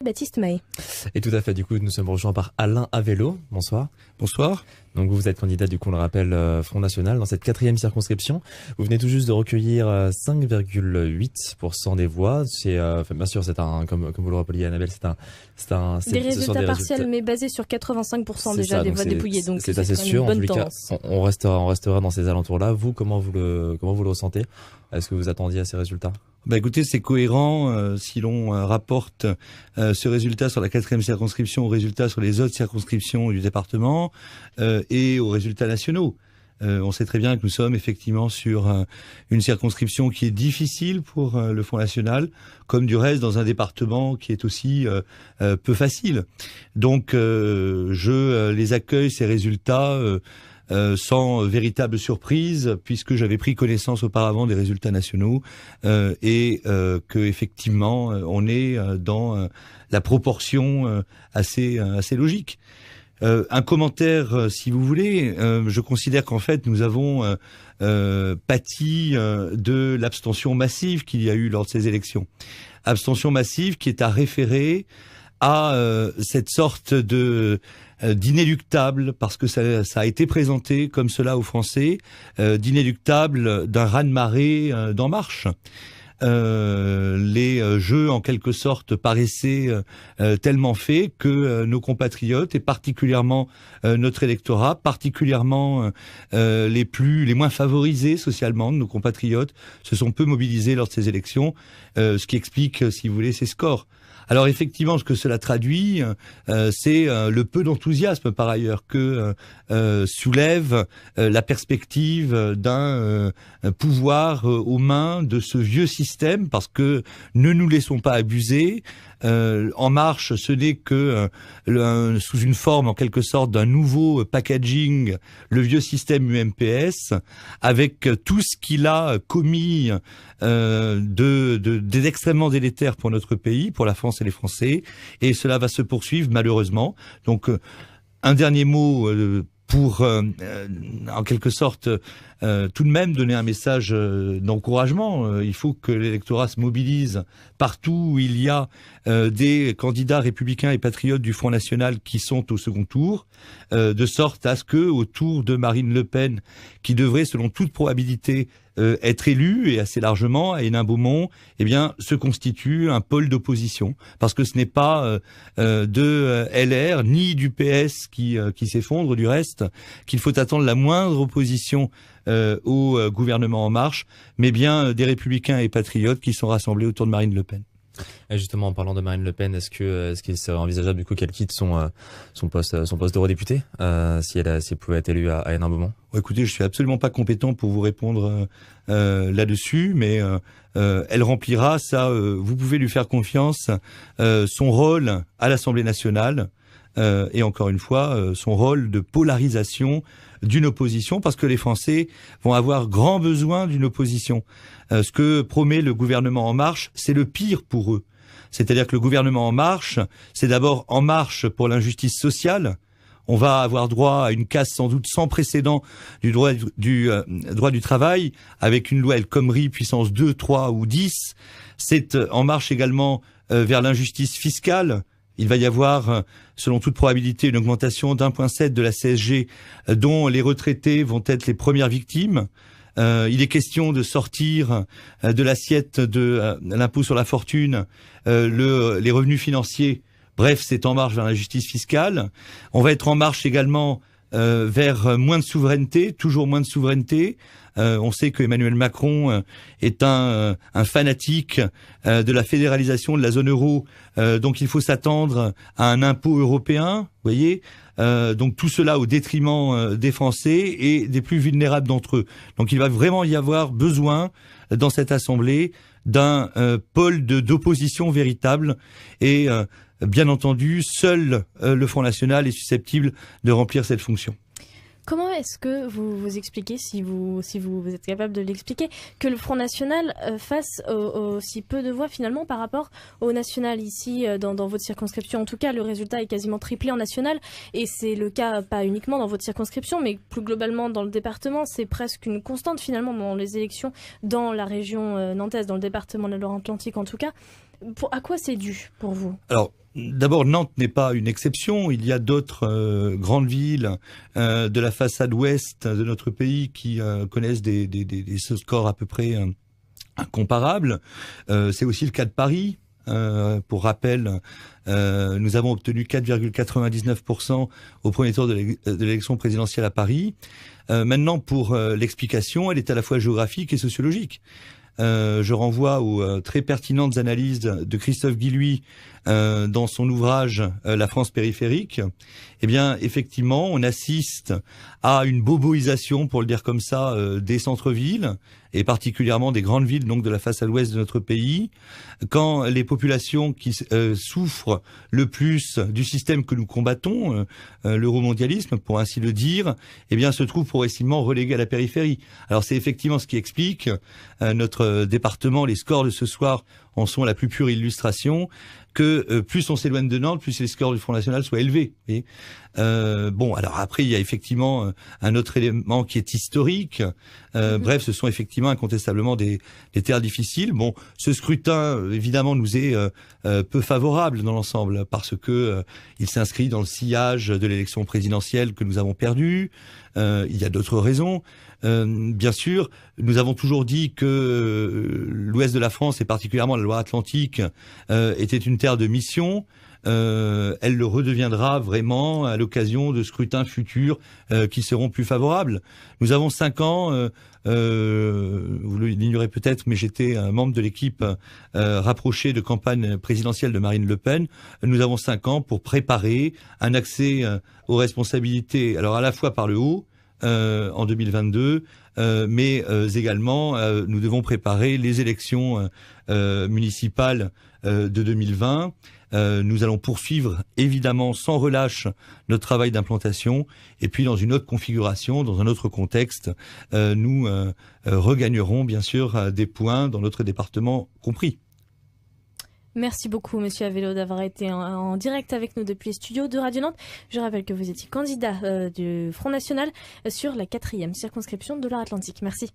Baptiste Mahé. Et tout à fait, du coup, nous sommes rejoints par Alain Avello. Bonsoir. Bonsoir. Donc vous êtes candidat, du coup, on le rappelle, Front National dans cette 4e circonscription. Vous venez tout juste de recueillir 5,8% des voix. C'est, bien sûr, c'est comme vous le rappeliez, Annabelle, des résultats partiels, mais basés sur 85% déjà ça, des voix dépouillées. Donc c'est assez sûr. En tous les cas, on restera dans ces alentours-là. Vous, comment vous le ressentez? Est-ce que vous attendiez à ces résultats? Écoutez, c'est cohérent si l'on rapporte ce résultat sur la 4e circonscription au résultat sur les autres circonscriptions du département et aux résultats nationaux. On sait très bien que nous sommes effectivement sur une circonscription qui est difficile pour le Front National, comme du reste dans un département qui est aussi peu facile. Donc je les accueille, ces résultats, sans véritable surprise, puisque j'avais pris connaissance auparavant des résultats nationaux et que effectivement on est dans la proportion assez logique. Un commentaire, si vous voulez. Je considère qu'en fait nous avons pâti de l'abstention massive qu'il y a eu lors de ces élections. Abstention massive qui est à référer à cette sorte d'inéluctable, parce que ça a été présenté comme cela aux Français, d'inéluctable d'un raz-de-marée d'En Marche. Les jeux en quelque sorte paraissaient tellement faits que nos compatriotes et particulièrement notre électorat, particulièrement les moins favorisés socialement de nos compatriotes, se sont peu mobilisés lors de ces élections, ce qui explique, si vous voulez, ces scores. Alors effectivement, ce que cela traduit, c'est le peu d'enthousiasme par ailleurs que soulève la perspective d'un pouvoir aux mains de ce vieux système, parce que ne nous laissons pas abuser. En Marche, ce n'est que sous une forme en quelque sorte d'un nouveau packaging, le vieux système UMPS, avec tout ce qu'il a commis d'extrêmement délétère pour notre pays, pour la France et les Français, et cela va se poursuivre malheureusement. Donc un dernier mot pour en quelque sorte tout de même donner un message d'encouragement. Il faut que l'électorat se mobilise partout où il y a des candidats républicains et patriotes du Front National qui sont au second tour, de sorte à ce que autour de Marine Le Pen, qui devrait selon toute probabilité être élue et assez largement à Hénin-Beaumont, se constitue un pôle d'opposition, parce que ce n'est pas de LR ni du PS qui s'effondre du reste qu'il faut attendre la moindre opposition au gouvernement En Marche, mais bien des républicains et patriotes qui sont rassemblés autour de Marine Le Pen. Et justement, en parlant de Marine Le Pen, est-ce qu'il serait envisageable du coup qu'elle quitte son poste d'eurodéputée si elle pouvait être élue à Hénin-Beaumont? Écoutez, je suis absolument pas compétent pour vous répondre là-dessus, mais elle remplira ça. Vous pouvez lui faire confiance, son rôle à l'Assemblée nationale. Et encore une fois, son rôle de polarisation d'une opposition, parce que les Français vont avoir grand besoin d'une opposition. Ce que promet le gouvernement En Marche, c'est le pire pour eux. C'est-à-dire que le gouvernement En Marche, c'est d'abord En Marche pour l'injustice sociale. On va avoir droit à une casse sans doute sans précédent du droit du travail, avec une loi El Khomri puissance 2, 3 ou 10. C'est En Marche également vers l'injustice fiscale. Il va y avoir, selon toute probabilité, une augmentation d'1,7 de la CSG, dont les retraités vont être les premières victimes. Il est question de sortir de l'assiette de l'impôt sur la fortune les revenus financiers. Bref, c'est En Marche vers la justice fiscale. On va être En Marche également vers moins de souveraineté, toujours moins de souveraineté. On sait que Emmanuel Macron est un fanatique de la fédéralisation de la zone euro, donc il faut s'attendre à un impôt européen, vous voyez. Donc tout cela au détriment des Français et des plus vulnérables d'entre eux. Donc il va vraiment y avoir besoin dans cette assemblée d'un pôle d'opposition véritable, et bien entendu, seul le Front National est susceptible de remplir cette fonction. Comment est-ce que vous expliquez, si vous êtes capable de l'expliquer, que le Front National fasse aussi peu de voix finalement par rapport au national ici dans votre circonscription? En tout cas, le résultat est quasiment triplé en national, et c'est le cas pas uniquement dans votre circonscription, mais plus globalement dans le département. C'est presque une constante finalement dans les élections dans la région nantaise, dans le département de la Loire-Atlantique en tout cas. À quoi c'est dû pour vous? Alors, d'abord, Nantes n'est pas une exception. Il y a d'autres grandes villes de la façade ouest de notre pays qui connaissent des scores à peu près incomparables. C'est aussi le cas de Paris. Pour rappel, nous avons obtenu 4,99% au premier tour de l'élection présidentielle à Paris. Maintenant, pour l'explication, elle est à la fois géographique et sociologique. Je renvoie aux très pertinentes analyses de Christophe Guilluy dans son ouvrage La France périphérique. Eh bien, effectivement, on assiste à une boboisation, pour le dire comme ça, des centres-villes et particulièrement des grandes villes, donc de la façade ouest de notre pays, quand les populations qui souffrent le plus du système que nous combattons, l'euromondialisme, pour ainsi le dire, eh bien, se trouvent progressivement reléguées à la périphérie. Alors, c'est effectivement ce qui explique notre département. Les scores de ce soir en sont la plus pure illustration, que plus on s'éloigne de Nantes, plus les scores du Front National soient élevés. Vous voyez. Bon, alors après, il y a effectivement un autre élément qui est historique. Bref, ce sont effectivement incontestablement des terres difficiles. Bon, ce scrutin, évidemment, nous est peu favorable dans l'ensemble, parce que il s'inscrit dans le sillage de l'élection présidentielle que nous avons perdue. Il y a d'autres raisons. Bien sûr, nous avons toujours dit que l'ouest de la France, et particulièrement la Loire-Atlantique, était une terre de mission. Elle le redeviendra vraiment à l'occasion de scrutins futurs qui seront plus favorables. Nous avons 5 ans, vous l'ignorez peut-être, mais j'étais un membre de l'équipe rapprochée de campagne présidentielle de Marine Le Pen. Nous avons 5 ans pour préparer un accès aux responsabilités, alors à la fois par le haut, en 2022, mais également nous devons préparer les élections municipales de 2020. Nous allons poursuivre évidemment sans relâche notre travail d'implantation, et puis dans une autre configuration, dans un autre contexte, nous regagnerons bien sûr des points dans notre département compris. Merci beaucoup, Monsieur Avello, d'avoir été en direct avec nous depuis les studios de Radio Nantes. Je rappelle que vous étiez candidat du Front National sur la 4e circonscription de Loire-Atlantique. Merci.